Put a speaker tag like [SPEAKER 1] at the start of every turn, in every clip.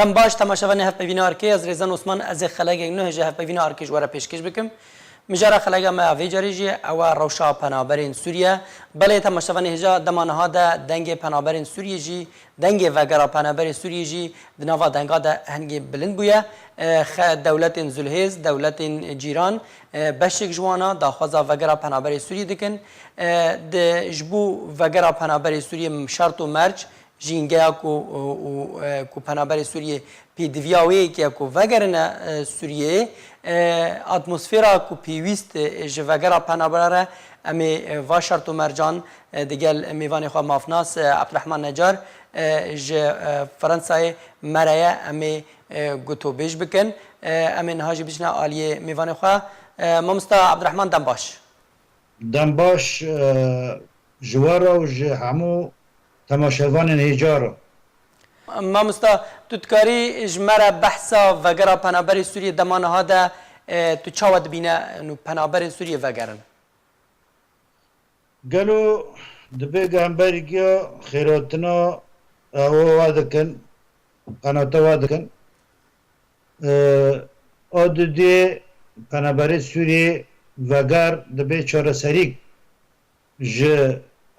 [SPEAKER 1] دم باش تماشاوان هف ببینه آرکی از ریزان عثمان از خلاق نه جه هف ببینه آرکی جواره پیشکش بکم مجرا خلاق ما اوی جریجی او روشا پنابرین سوریه بله تماشاوان هجا دمانها دا دنگ پنابرین سوریه جی دنگ وگرا پنابرین سوریه جی دنوا دنگا دا هنگی بلند بویا دولت زلهز دولت جیران بشک جوانا دا خوزا وگرا پنابرین سوریه دکن د جبو وگرا پنابرین سوریه شرط و مرج جینگه کو پنابر سوریه پیدویاوی که کو وگرنا سوریه اتمسفیرا کو پیویست جوگرا پنابر امی واشرت و مرجان دیگل میوان خو مافناس عبدالرحمن نجار ج فرانسای مریا امی گوتو بیش بکن امی نهاجی بجنا عالیه میوان خو مامستا عبدالرحمن
[SPEAKER 2] دنباش جوارا و همو تماشاوان هجارو
[SPEAKER 1] ما مستا تذكري جمرة بحثا وغيرها پنابر سوريا دمان هذا تشاود بينا انه پنابر سوريا وغيرن
[SPEAKER 2] قالوا دبي غامبريكيا خيراتنا او وادكن قناة وادكن اد دي پنابر سوريا وغير دبي چورا سريك ج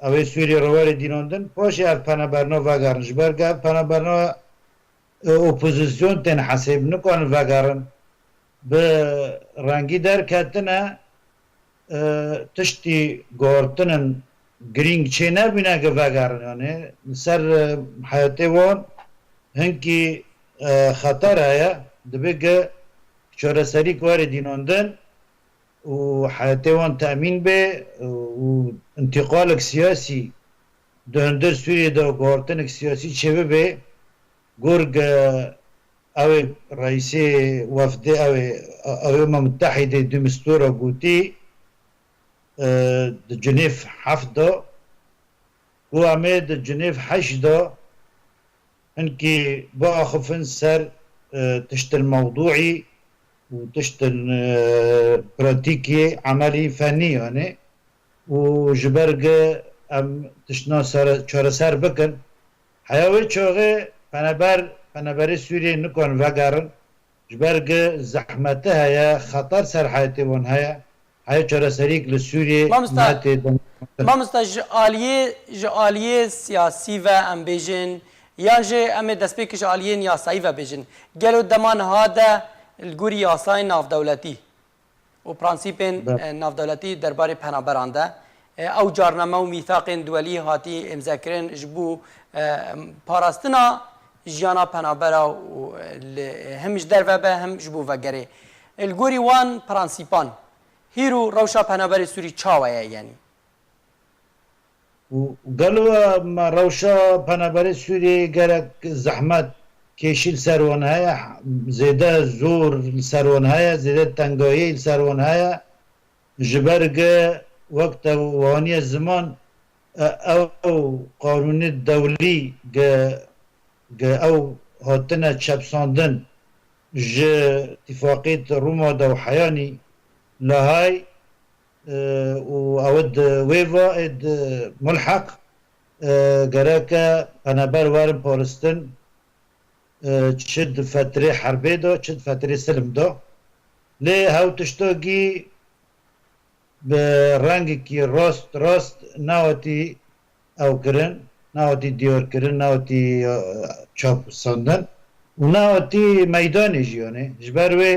[SPEAKER 2] اوی سوری رواری دیناندن پاشی از پنابرنا وگرن جبرگه پنابرنا اپوزیسیون تن حساب نکن وگرن به رنگی در کتنه تشتی گارتنن گرینگ چه نبینه که وگرن یعنی سر حیاتی وان هنگی خطر هیا دبی که چاره سری کواری دیناندن و حياتيوان تأمين به و انتقالك سياسي دهندر سوريا دا وقارتنك سياسي شبه به قرق او رئيسي وفد او متحدة دمستورة قوتي جنيف حفظة و عمد جنيف حشدة انكي بقى خفن سر تشت الموضوعي وتشتن براتيكي عملي فني يعني وجبرج ام تشنا چهار سر بکن حیاوی چوغه پنابر سوریه نکن وگرن جبرج زحمته هيا خطر سر حياتي ون هيا چهار سريك لسوريا
[SPEAKER 1] ما مستج آلیه سیاسی و ام بیجن یا جه ام دستپیکش آلیه نیاسایی و بیجن گلو دمان هاده الگوری یاسای ناف دولتی و پرانسیپین ناف دولتی درباره پنابرانده او جارنامه و میثاق دولی هاتی امضا کرن جبو پاراستنا جیانا پنابرا و همش در و به هم جبو وگره الگوری وان پرانسیپان هیرو روشا پنابر سوری چاوه یعنی
[SPEAKER 2] قالوا ما روشا پنابر سوری گرک زحمت کشیل سرون هایا زیده زور سرون هایا زیده تنگایی سرون هایا جبرگ وقت وانی زمان او قانون دولی او هاتنا چپساندن ج اتفاقیت روما دو حیانی لهای و اود ویوا اد ملحق گرکه پنابر وارم پارستن چد فتره حربه دا چد فتره سلم دا لی هاو تشتاگی به رنگی که راست نواتی او کرن نواتی دیار کرن نواتی چاپ ساندن و نواتی میدانی جیانه جبروی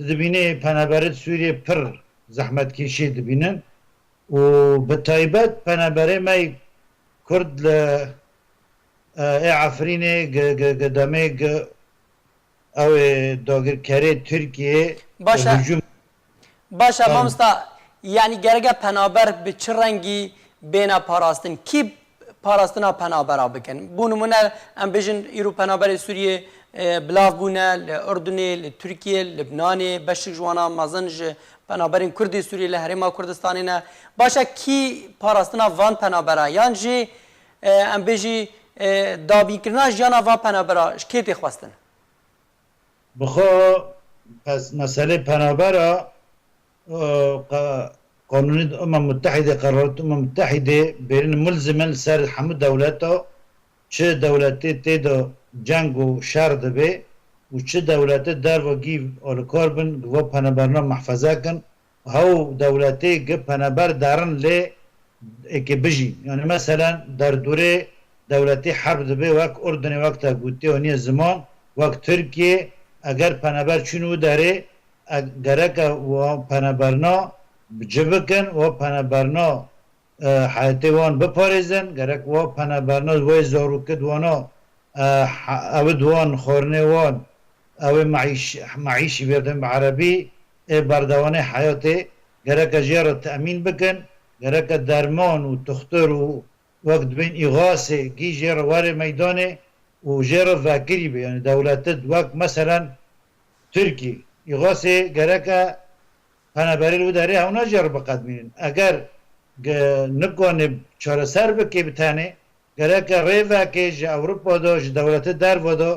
[SPEAKER 2] دبینه پنابرت سوریه پر زحمت کشی دبینن و به تایبت پنابره می کرد عفرینه قدامه او داگر کره ترکیه
[SPEAKER 1] باشا مامستا یعنی گرگه پنابر به چه رنگی بینا پاراستن کی پاراستنا پنابرا بکن بونمونه ام بیجن ایرو پنابر سوریه بلاف بونه لأردنه لترکیه لبنانه بشک جوانا مازنج پنابرین کردی سوریه لحرما کردستانی نه باشا کی پاراستنا وان پنابرا یعنی جی ام بیجی دابی کرنا جانا و پنابرا شکیتی خواستن
[SPEAKER 2] بخوا پس مسئله پنابرا قانون الأمم المتحدة قرارات الأمم المتحدة بين ملزما سر حمد دولته چه دولتي تيدا جنگ و شر دبه و چه دولت در و گیو آلکار بن و پنبرنا محفظه کن هاو دولتی گه پنبر دارن لی که بجی یعنی مثلا در دوره دولتی حرب دبه وقت اردن وقت گوتی ونی زمان وقت ترکیه اگر پنبر چونو داره گرک و پنبرنا بجبکن و پنبرنا حیاتی وان بپارزن گرک و پنبرنا وی زارو کد وانا او دوان خورنه وان او معیشی بردن بعربی بردوان حیاتی گرک جیرا تأمین بکن گرک درمان و تختر و وقت بین اغاثه گی جیرا وار میدانه و جیرا ذاکری بی یعنی دولتت وقت مثلا ترکی اغاثه گرک پنبری رو داره اونا جیرا بقدمین اگر نکنه چاره سر بکی بتانه گرک ریوه که جه اوروپا دا جه دولت در ودا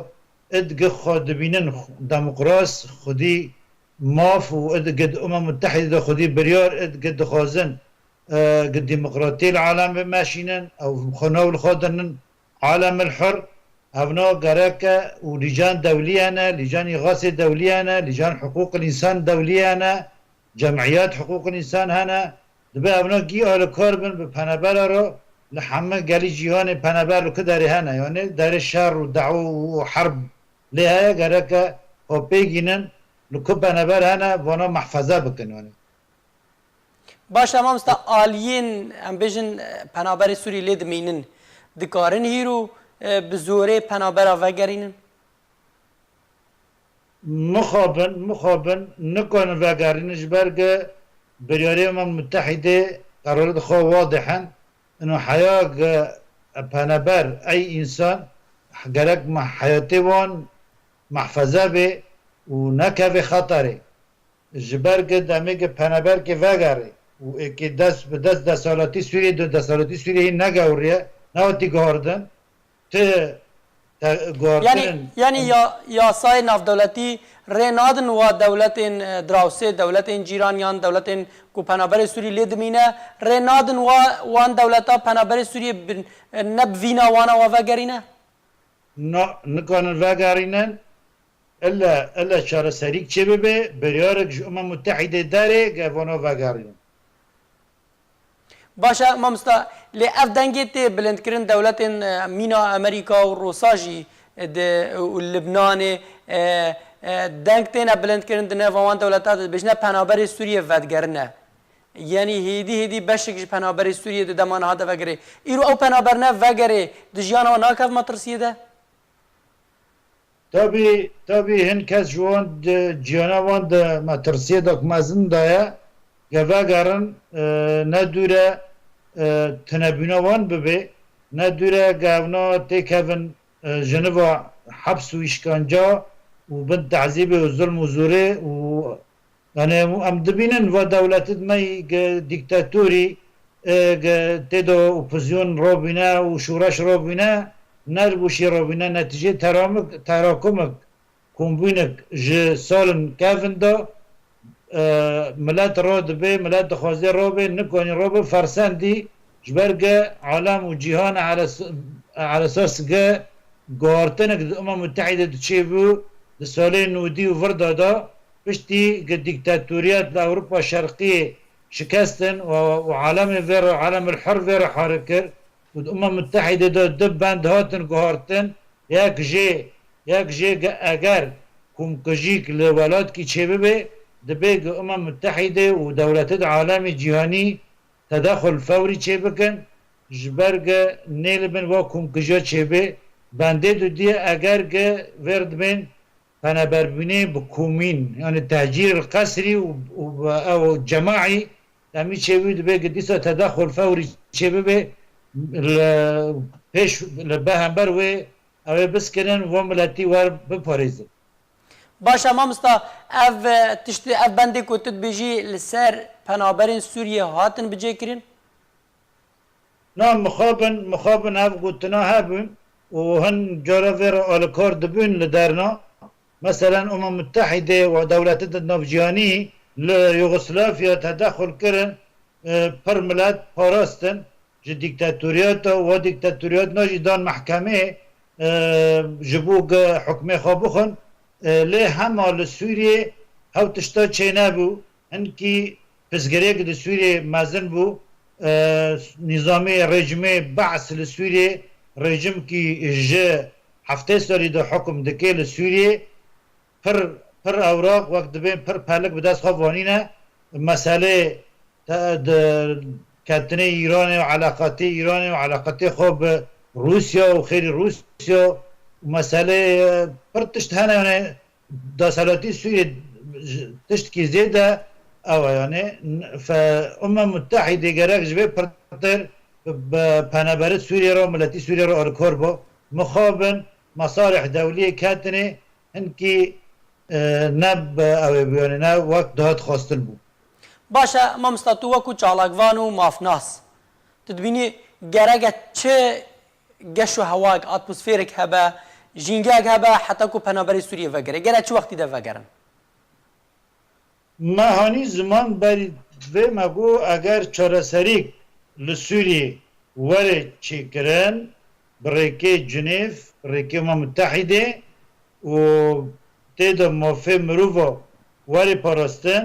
[SPEAKER 2] ادگه خود بینن دموکراس خودی ماف و ادگه متحده دا خودی بریار ادگه دخوازن قد ديمقراطية العالم ماشيين او خناو الخضرن عالم الحر هفنا قراكا ولجان دولية أنا لجان إغاثة دولية أنا لجان حقوق الإنسان دولية أنا جمعيات حقوق الإنسان هنا دبا هفنا جي أهل كاربن بپنبالا رو لحمة قالي جيهان پنبال كداري هنا يعني دار الشر ودعو وحرب لها قراكا وبيجينن لكو پنبال هنا وانا محفظة بكن يعني
[SPEAKER 1] باش امام ستا آلیین ام بیجن پنابر سوری لید مینن دکارن هیرو بزوره پنابر وگرینن
[SPEAKER 2] مخابن نکن وگرینش برگه برياري الأمم المتحدة قرارات خو واضحا انه حياة پنبر اي انسان قرق مع حياتي وان محفظة به ونكا في خطره جبرگ دمیگ پنبر که وگره و که دست به دست دستالاتی سوریه دو دستالاتی سوریه نگوریه نواتی گاردن ته گاردن
[SPEAKER 1] یعنی یاسای ناف دولتی رنادن و دولت دراوسه دولت جیرانیان دولت کو پنبر سوری لیدمینه رنادن و وان دولتا پنبر سوری نبوینا وانا و وگرینه
[SPEAKER 2] نه نکنن وگرینن الا شار سريك شبابه بريارك الامم المتحده داري قافونا فاغارين
[SPEAKER 1] باشا مامستا لاف دنگت بلند كرن دولت مينا امريكا وروساجي ولبنان دنگتين بلند كرن دنيفوان دولتات بجنا پنابر سوريا ودگرنه يعني هيدي بشك پنابر سوريا دمان هذا وگره ايرو او پنابرنا وگره دجيانا ناكف مترسيه ده
[SPEAKER 2] tabi hin kes jwan ciyana wan de matersiye dok mezin daya gevegarin ne dure tenebüne wan bibe ne dure gevna tekevin Jeneva haps û işkanca û bin tehzîbê û zulm û zorê û yani em dibînin ve dewletê me diktatûrî têdo opozisyon robîne û şûreş robîne نربوشي روبنا نتيجة تراكمك كومبينك جي سالن كافن دا ملات رود بي ملات خوازي روبي نكوني روبي فرسان دي جبرقة عالم وجيهان على اساس قوارتنك الامم المتحدة تشيبو السالين ودي وفردا دا بشتي ديكتاتوريات لاوروبا الشرقية شكستن وعالم فير عالم الحر فير حركر والأمم المتحدة دب بند هاتن قهارتن ياك جي اگر كم كجيك لولاد كي تشبه دبيق الأمم المتحدة ودولات العالم الجهاني تدخل فوري تشبكن جبرق نيلبن وكم كجا تشبه بنده دو دي اگر ورد بين فنبربيني بكومين يعني التهجير القسري او جماعي تامي تشبه دبيق ديسا تدخل فوري تشبه پیش لبهمبر و اوه بسکنن و ملتی ور بپاریزن
[SPEAKER 1] باشه مامستا اف تشتی اف بنده کو تد بيجي لسر پنابرین سوریه هاتن بجي کرین
[SPEAKER 2] نعم مخابن اف قلتنا هابن وهن جارفير الكور دبون لدارنا مثلا متحده ودولات النفجاني ليوغوسلافيا تدخل كرن پر ملت پاراستن جه دیکتاتوریات و دیکتاتوریات ناجی دان محکمه جبو حکم خواب بخون لی همه لسوریه هاو تشتا چه نبو انکی پزگریه که لسوریه مزن بو نظامی رژیمه بعث لسوریه رژیم کی جه هفته سالی دا حکم دکه لسوریه پر اوراق وقت دبین پر پلک به دست خواب وانینه مسئله کتنه ایران و علاقات ایران و علاقات خوب روسیا و خیر روسیا و مسئله پر تشت هنه یعنی داسالاتی سوریه تشت کی زیده او یعنی فأمم متحده گرک جبه پرتر پنابرد سوریه را ملتی سوریه را آرکار با مخابن مصالح دولية كاتنه هنكي نب او بياني نه وقت دهات خواستن بو
[SPEAKER 1] باشه ما مستاتو وکو چالاکوان و مافناس تدبینی گرگه چه گشو هواک اتمسفیرک هبه جینگاگ هبه حتی کو پنابری سوریه وگره گره چه وقتی ده وگرن
[SPEAKER 2] ما هانی زمان بری و مگو اگر چارسریک لسوریه وره چی کرن بريكي جنيف بريكي متحدة و تيدا موفي مروفا واري باراستن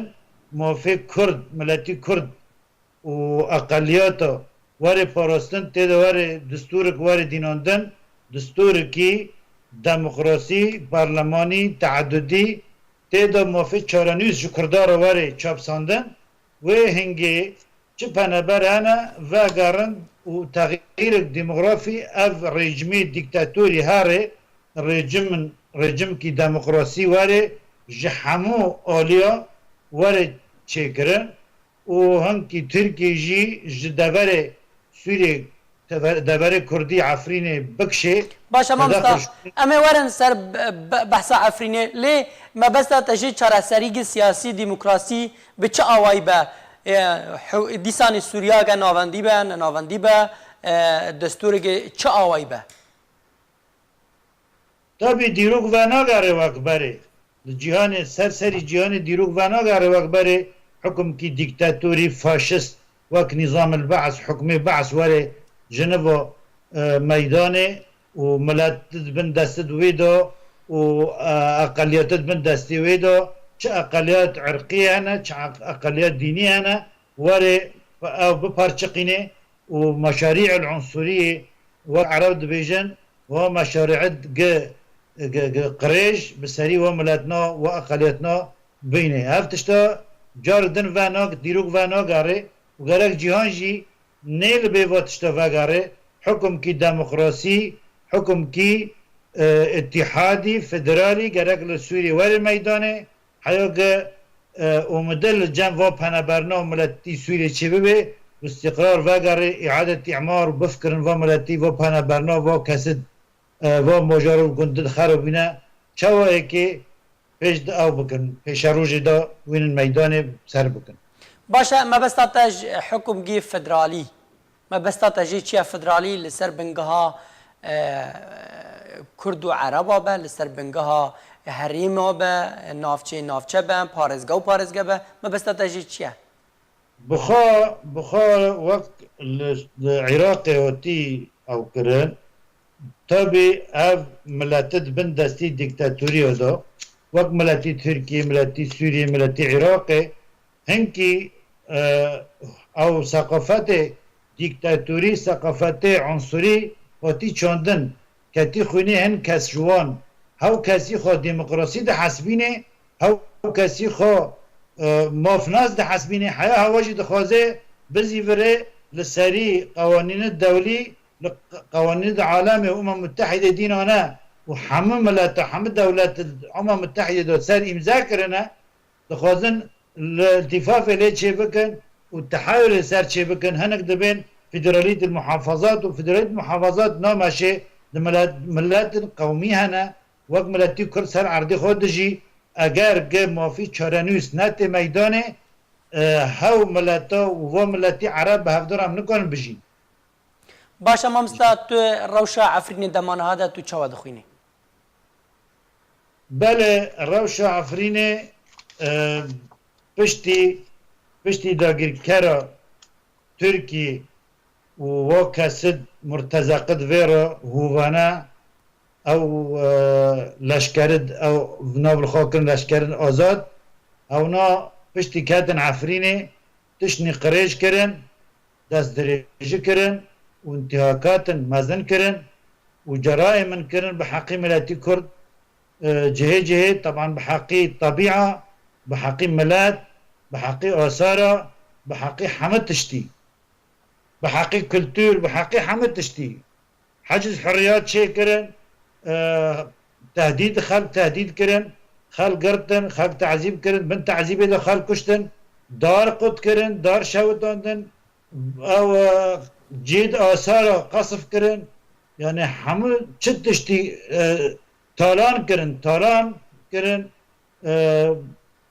[SPEAKER 2] موفي كرد ملتي كرد و أقلياتا واري باراستن تيدا واري دستورك واري ديناندن دستوركي ديمقراسي برلماني تعددي تيدا موفي چارانيوز جو كردارا واري چابساندن و هنگي چه پنبر انا وگرن و تغییر دموغرافی اف رژیمی دیکتاتوری هاره رژیم کی دموکراسی واره جهمو آلیا واره چکرن و هم کی ترکی جی جدبره سوری دبره کردی عفرین بکشه
[SPEAKER 1] باشه مامستا اما ورن سر بحث عفرینه لی ما بس تجی چرا سریگ سیاسی دموکراسی به چه آوایی به دیسان سوریا که ناوندی به دستور که چه آوایی به
[SPEAKER 2] تابی دیروگ و ناگاره وقت بره جهان سری جهان دیروگ و ناگاره وقت بره حکم کی دیکتاتوری فاشست وقت نظام البعث حکم بعث وره جنبه میدانه و ملت بن دست ویدو و اقلیت بن دست ویدو چه اقلیت عرقی هنه چه اقلیت دینی هنه وره او بپارچقینه و مشاريع العنصرية وعرب دبيجن ومشاريع قريش بسري وملاتنا وأقليتنا بينه هفتشتا جاردن واناك ديروك واناك غاري وغارك جيهان جي نيل بيواتشتا وغاري حكم كي ديمقراسي حكم كي اتحادي فدرالي غارك لسوري واري ميدانه حيوك ومدل جنب وپنبرنا ملتي سوري چه ببه استقرار وگره اعاده اعمار بفکرن و ملتی و پنبرنا و کسد و مجارو گندد خرابینه چوایی که پیش او بکن پیش روز دا وین میدان سر بکن
[SPEAKER 1] باشه ما بستاتج حکم گی فدرالی ما بستاتج چیه فدرالی لسر بنگها کرد و عربا به لسر بنگها حریما به نافچه به پارزگه به ما بستاتج چیه
[SPEAKER 2] بخار وقت العراق وتي او كرن تابي اف ملاتد بن دستي ديكتاتوري هذا وقت ملاتي تركي ملاتي سوري ملاتي عراقي هنكي او ثقافات ديكتاتوري ثقافات عنصري وتي چاندن كتي خوني هن كس جوان هاو كسي خو ديمقراسي ده حسبينه هاو كسي خو مافناز ده حسبينه حياه هواجي دخوازه بزيفره لسري قوانين الدولي قوانين العالم الامم المتحده ديننا وحمم لا تحمل دولات الامم المتحده دو سر امضاء كرنا دخوازن الالتفاف اليه شي بكن والتحايل سر شي بكن هنك دبين فيدراليه المحافظات وفيدراليه المحافظات نامشي ملات القومي هنا وقت ملتي كل سر عرضي خودجي اگر که مافی چارانوس نت میدانه هاو ملتا و ملتی عرب به هفدار هم نکنن بجین
[SPEAKER 1] باشه مامستا تو روشا عفرین دمانه هاده تو چوا دخوینی
[SPEAKER 2] بله روشا عفرین پشتی داگیر کرا ترکی و کسد مرتزقد ویرا هوانا او لشکرد او نابل خاکن لشکرد آزاد اونا پشتی کتن عفرینه تشنی قریش کرن دست درجه کرن و انتهاکاتن مزن کرن و جرائم کرن بحقی ملتی کرد جهه طبعا بحقي طبيعة بحقي ملات بحقي آثارة بحقي حمد تشتي بحقي كلتور بحقي حمد تشتي حجز حريات شيء كرن تهديد خلق تهديد كرن خلق قرتن خلق تعذيب كرن بنت تعذيب إذا خلق كشتن دار قد كرن دار شوتاندن أو جيد آثارة قصف كرن يعني حمد تشتي تالان کرن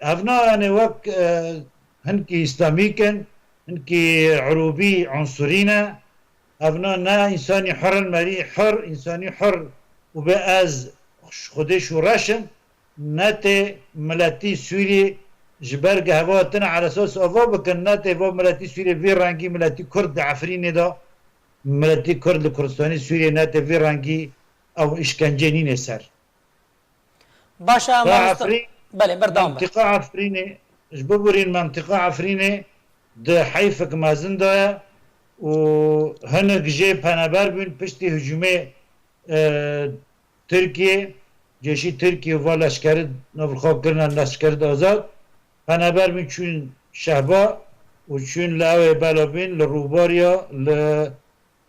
[SPEAKER 2] هفنا يعني وك هنكي اسلامي كن هنكي عروبي عنصرينا هفنا نا انساني حر المري حر انساني حر وبأز خدش ورشن ناتي ملاتي سوري جبرق هواتنا على اساس افا بكن ناتي افا ملاتي سوري في رانجي ملاتي كرد عفريني دا ملاتي كرد الكردستاني سوري ناتي في رانجي او اشكنجنين سر
[SPEAKER 1] باشا
[SPEAKER 2] عفرين
[SPEAKER 1] بله بردام
[SPEAKER 2] منطقة عفرينة جبورين منطقة عفرينة ده حيفك مازن دايا وهنك جي بانابر بين پشتي هجومي تركيا جيشي تركيا ولا لشكرد نفرخاب كرنا لشكرد آزاد بانابر بين چون شهبا وچون لاوي بالابين لروباريا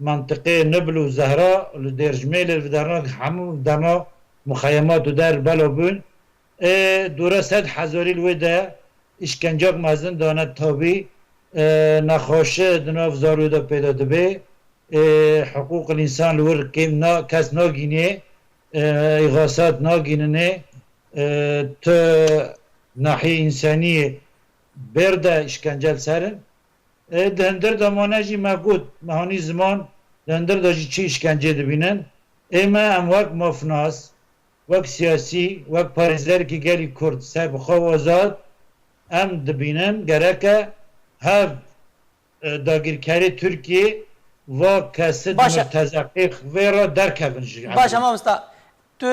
[SPEAKER 2] لمنطقة نبل وزهراء لديرجميل لدرنا حمو دما مخيمات ودار بالابين دوره صد هزاری الوده اشکنجاق مزن دانت تابی نخواشه دناف زارودا پیدا دبه حقوق الانسان لور کم کس ناگینه اغاثات ناگینه تا ناحیه انسانی برده اشکنجل سرن دهندر دامانه جی مگود مهانی زمان دهندر دا جی چی اشکنجه دبینن اما امواک مافناس وەک سیاسی وەک پارێزەرێکی گەلی کورد سەر بخۆ ئازاد ئەم دبینن گەرەکە هەر داگیرکاری تورکیە وا کەسد مرتەزەقی خوێڕە دەرکەبن
[SPEAKER 1] باشە مامۆستا تو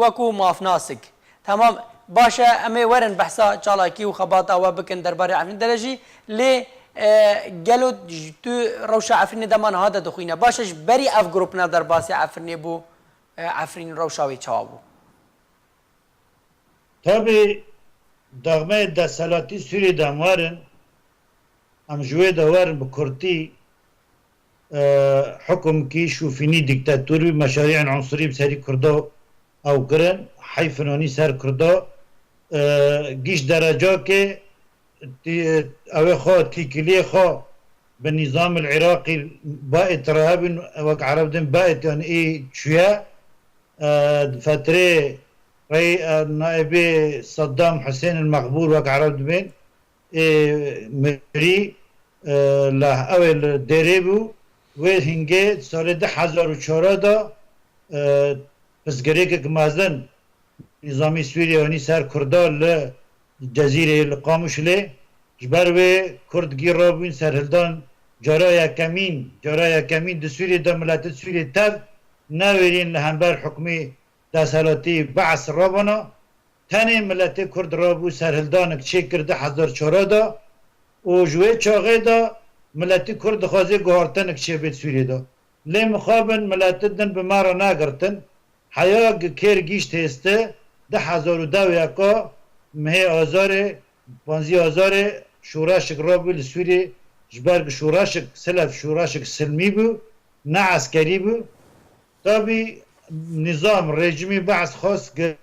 [SPEAKER 1] وەکو مافناسک تەمام باشە ئەمێ وەرن بەحسا چالاکی و خەبات ئەوە بکەن دەربارەی عەفرین دەرەژی لێ گەلو تو ڕەوشە عەفرینی دەمان هاتە دخوینە باشەش بەری ئەف گروپنا دەرباسی عەفرینێ بوو عفرین روشاوی چاوو
[SPEAKER 2] tabi dağme desalati Suriye damwarın am jwe da warin bu Kurti حكم كي شوفيني ديكتاتوري مشاريع عنصرية بسري كردو أو قرن حي فنوني سر كردو جيش درجة كي أو خو تيكلي خو بالنظام العراقي بائت رهاب وك عرب دين بائت يعني إيه شوية فترة ري نائبي صدام حسين المقبول وك عرب دين مري له أول دريبو و هنگه سال 2004 دا پسگره که مازن نظامی سوریه ونی سر کردال جزیره لقاموش لی جبر و کرد گیر را بین سر هلدان جارای کمین ده سوریه دا ملت سوریه تب نویرین لهنبر حکمی دستالاتی بعث را بنا تنه ملت کرد را بو سر هلدان چه کرده 2004 دا و جوه چاقه دا ملتی کرد خوازی گوهارتن اکشی بید سوریه دا لی مخابن ملتی دن بمارا ناگرتن حیا کیر گیشت هسته 2012 مه آزار 15 آزار شوراشک را بو لسوریه جبرگ شوراشک سلف شوراشک سلمی بو نه عسکری بو تابی نظام رژیمی بعث خواست که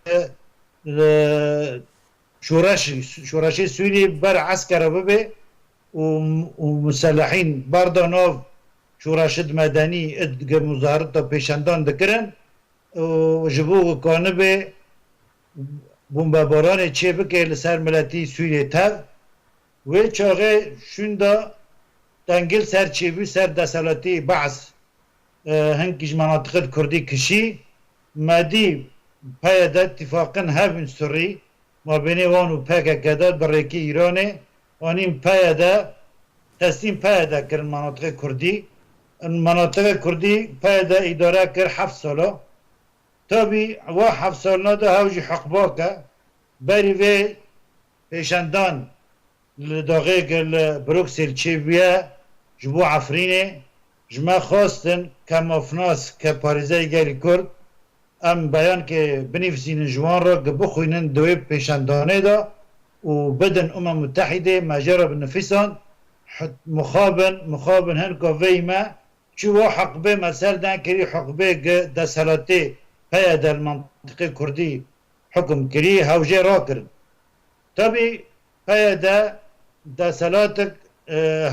[SPEAKER 2] شوراشی سوریه بر عسکر ببه ومسلحين باردانوف شوراشد مدني ادق مظاهرات پیشندان دکرن وجبوغ کانبه بمباران چه بکه لسر ملتی سوریه تب و چاقه شوندا تنگل سر چه بی سر دستالاتی بعض هنگیش مناطق کردی کشی مادی پایده اتفاقا هبین سری ما بینه وانو پاکه کداد برکی ایرانه آنیم پایده تسلیم پایده کرد مناطق کردی پایده اداره کرد 7 ساله تابی و 7 سالنا ده هاوجی حقبا که بری وی پیشندان لداغه گل بروکسل چی بیه جبو عفرینه جما خواستن که مفناس که پاریزه گلی کرد ام بیان که بنفسین جوان را بخوینن دوی پیشندانه دا و بدن متحده مجرى بنفسان مخابن هنكو فيما شو حقبه مثلا دان كري حقبه دا سلاتي هيا دا المنطقة كردي حكم كري هاوجي راكر طبي هيا دا سلاتك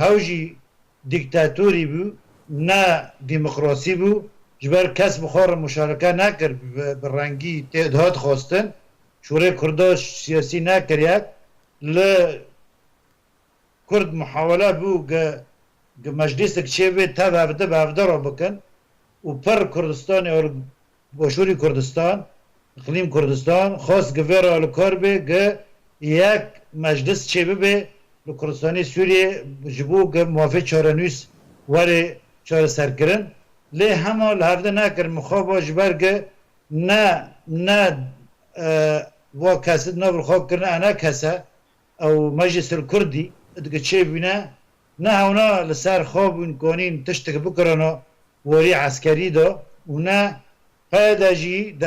[SPEAKER 2] هاوجي ديكتاتوري بو نا ديمقراطي بو جبر كاس بخور مشاركة ناكر بالرنگي تعداد خواستن شوري كرداش سياسي ناكر ياك ل كرد محاولة بو مجلسك شيبه تا بافده رو بكن و پر كردستان او باشوري كردستان اقليم كردستان خاص گويرا لكاربه يك مجلس شيبه به لكردستاني سوريا جبو موافق چارنوس واري چار سرکرن لی همه لحظه نکر مخابا جبر نه و کسی نبر خواب کرنه انا کسا او مجلس الكردي ادگه چه بینه نه اونا لسر خواب اون کنین تشتک بکرانو وری عسکری دا و نه پیدا جی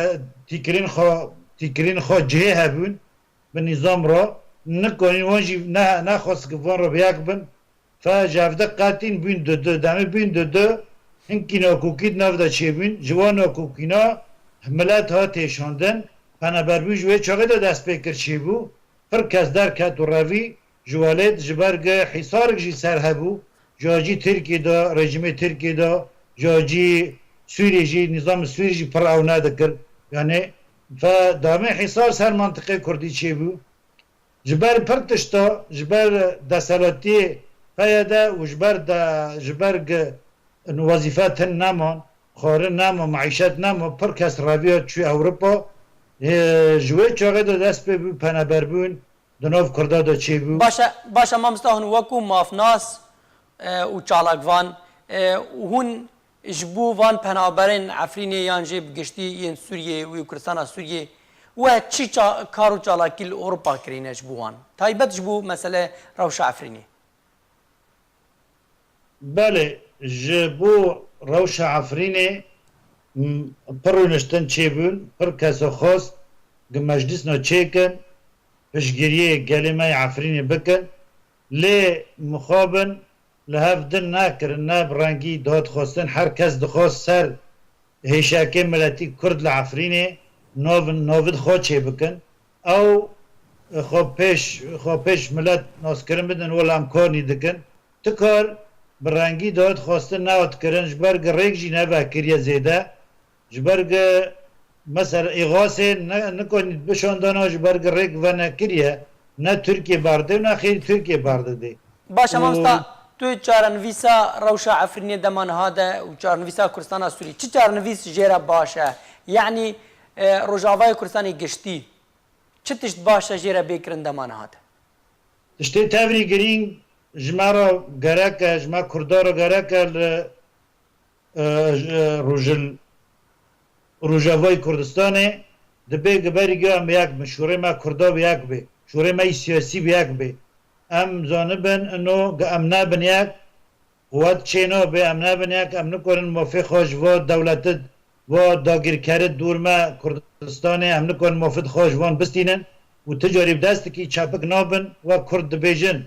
[SPEAKER 2] تیکرین خوا جهه هبون به نظام را نکنین وانجی نه خواست که وان را بیاک بن فجافده قاتین بین دو دمه بین دو هنکینا کوکید نفده چه بین جوانا کوکینا ملت ها تیشاندن پنابربی جوه چاقه دا دست پیکر چه بو پر کس در کت و روی جوالت جبرگ حصارک جی سر هبو جاجی ترکی دا رژیم ترکی دا جاجی سوری جی نظام سوری جی پر او نادکر یعنی فدامه حصار سر منطقه کردی چه بو جبر پر تشتا جبر دسالاتی پیاده و جبرگ وظیفات نمان خارن نمان معیشت نمان پر کس رویات چوی اوروپا جوه چاقه دا دست بی پنابر بون دناف کرده دا چی بو
[SPEAKER 1] باشه ما مستاهن وکو مافناس و چالاکوان هون جبو وان پنابرین عفرینی یان جیب گشتی این سوریه و کردستان سوریه و چی کارو چالاکی اروپا کرینه جبوان تایبت جبو مسئله روش عفرینی
[SPEAKER 2] بله جبو روش عفرینی پرونشتن چی بون پر کسا خواست مجلس نا چیکن پشگیریه گلیمه عفرینی بکن لی مخابن لهفدن ناکرن ناب رنگی داد خواستن هر کس دخواست سر هیشاکه ملتی کرد لعفرینی ناود خواه چه بکن او خواه پیش ملت ناسکرن بدن ولا امکانی دکن تکار برنگی داد خواستن نواد کرن جبرگ ریک جی نوه کریه زیده جبرگ مثلا اغاثه نکنید بشاندانا جبرگ ریک و نکریه نه ترکیه برده نه خیلی ترکیه برده دی
[SPEAKER 1] باشه مامستا تو چارنویسا روشا عفرینی دمان هاده و چارنویسا کردستان سوری چی چارنویس جیره باشه یعنی روجاوای کردستانی گشتی چی تشت باشه جیره بیکرن دمان هاده
[SPEAKER 2] تشتی تاوری گرین جمارا گرکه جما کردارا گرکه روجاوای کردستانه دبی گبری گام بیاک به شوره ما کردا بیاک به شوره ما سیاسی بیاک به ام زانبن انو ام نابن یک قوات چینو به ام نابن یک ام نکنن موافق خوش و دولت و داگیر کرد دور ما کردستانه ام نکنن موافق خوش وان بستینن و تجاری بدست کی چاپک نابن و کرد بیجن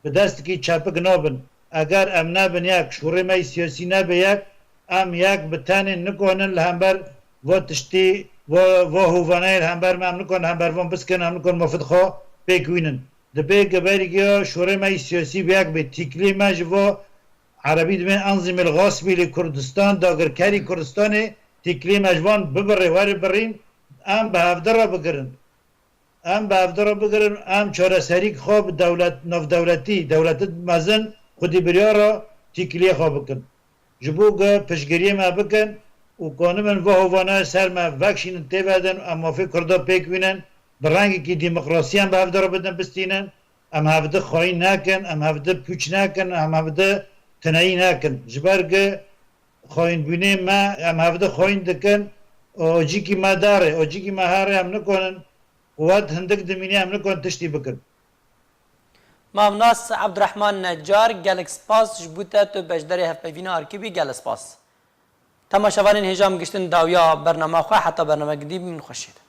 [SPEAKER 2] بدست کی چاپک نابن اگر ام نابن یک شوره ما سیاسی نابه یک ام یک بتانه نکنن لهمبر و تشتی و هوانه همبر ما نکن همبر وان بسکن هم نکن مفید خواه بگوینن دبی گبری گیا شوره ما سیاسی بیاک به تیکلی مج و عربی دمه انظم الغاصبی لکردستان داگرکاری کردستان تیکلی مجوان ببره واری برین ام به هفده را بگرن ام چاره سریک خواب دولت نف دولتی دولت مزن خودی بریا را تیکلی خواب بکن جبو گا پشگریه ما بکن و کانمن و هوانه سر ما وکشین تیبادن اما فکر کرده پیکوینن برانگی که دموکراسی هم به هفته را بدن بستینن ام هفته خواهی نکن ام هفته پوچ نکن ام هفته تنهی نکن جبرگ خواهین بینه ما ام هفته خواهین دکن اوجی کی ما داره اوجی کی ما هاره هم نکنن واد هندک دمینی هم نکن تشتی بکن
[SPEAKER 1] مامناس عبدالرحمن نجار گلک سپاس جبوتا تو بجدر هفپیوینا ارکیبی گل سپاس تماشاوان هجام گشتن داویا برنامه خواه حتی برنامه گدی من خوشید